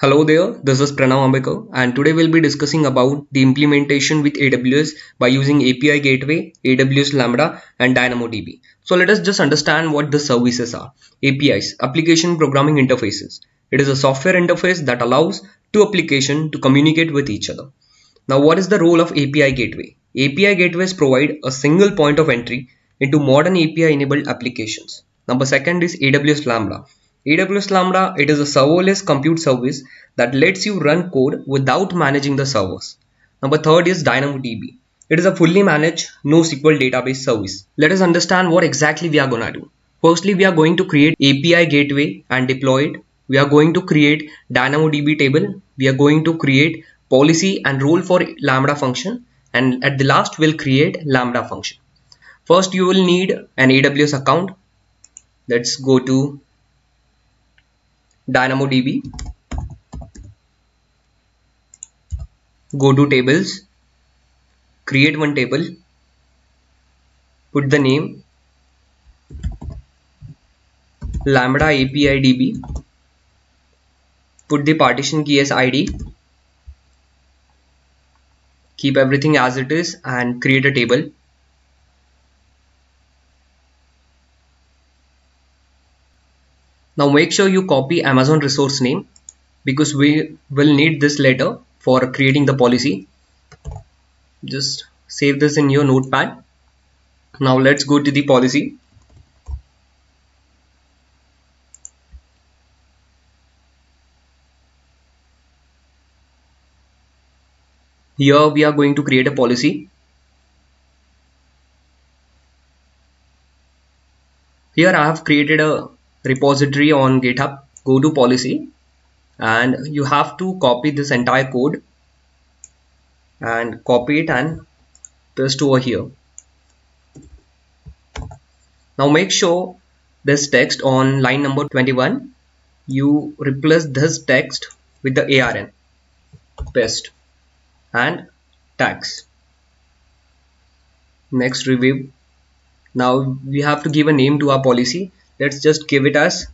Hello there, this is Pranav Ambekar and today we'll be discussing about the implementation with AWS by using API Gateway, AWS Lambda and DynamoDB. So let us just understand what the services are. APIs, Application Programming Interfaces. It is a software interface that allows two applications to communicate with each other. Now what is the role of API Gateway? API Gateways provide a single point of entry into modern API enabled applications. Number second is AWS Lambda. AWS Lambda, it is a serverless compute service that lets you run code without managing the servers. Number third is DynamoDB. It is a fully managed NoSQL database service. Let us understand what exactly we are going to do. Firstly, we are going to create API gateway and deploy it. We are going to create DynamoDB table. We are going to create policy and role for Lambda function. And at the last, we'll create Lambda function. First, you will need an AWS account. Let's go to DynamoDB. Go to tables. Create one table. Put the name Lambda API DB. Put the partition key as ID. Keep everything as it is and create a table. Now make sure you copy Amazon resource name because we will need this later for creating the policy. Just save this in your notepad. Now let's go to the policy. Here we are going to create a policy. Here I have created a repository on GitHub. Go to policy and you have to copy this entire code and copy it and paste over here. Now make sure this text on line number 21, you replace this text with the ARN, paste and tags. Next review. Now we have to give a name to our policy. Let's just give it as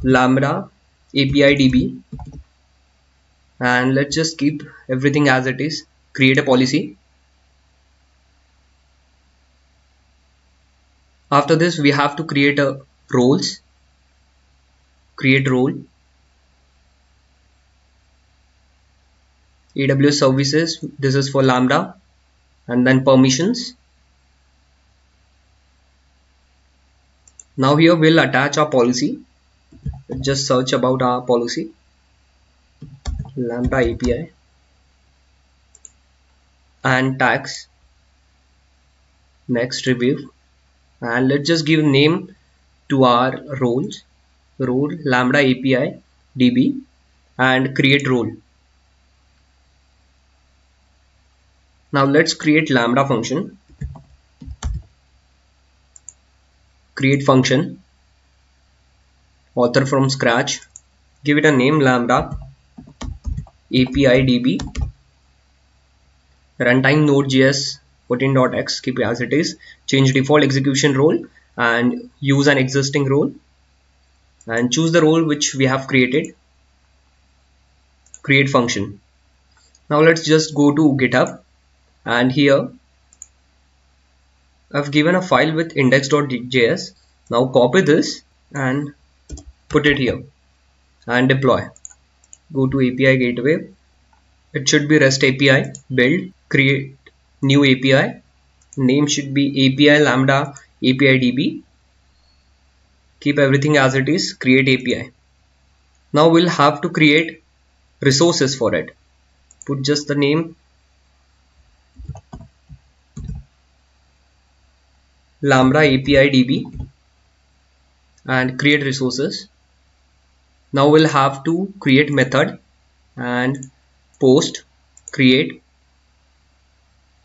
Lambda API DB and let's just keep everything as it is. Create a policy. After this we have to create a roles. Create role. AWS services, this is for Lambda, and then permissions. Now here we'll attach our policy. Just search about our policy, Lambda API and tags. Next review and let's just give name to our roles, role Lambda API DB and create role. Now let's create Lambda function. Create function, author from scratch, give it a name Lambda API DB, runtime Node.js 14.x, keep it as it is, change default execution role and use an existing role and choose the role which we have created. Create function. Now let's just go to GitHub and here I've given a file with index.js. Now copy this and put it here and deploy. Go to API gateway. It should be REST API, build, create new API. Name should be API Lambda API DB. Keep everything as it is, create API. Now we'll have to create resources for it. Put just the name Lambda API DB and create resources. Now we'll have to create method and post create.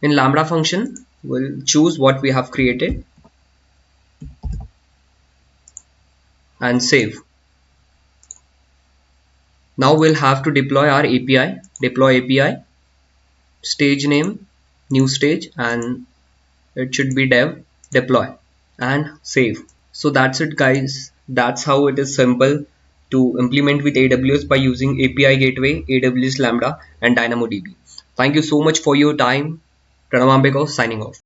In Lambda function we'll choose what we have created and save. Now we'll have to deploy our API. Deploy API, stage name, new stage, and it should be dev, deploy and save. So that's it guys, that's how it is simple to implement with AWS by using API Gateway, AWS Lambda, and DynamoDB. Thank you so much for your time. Pranav Ambekar signing off.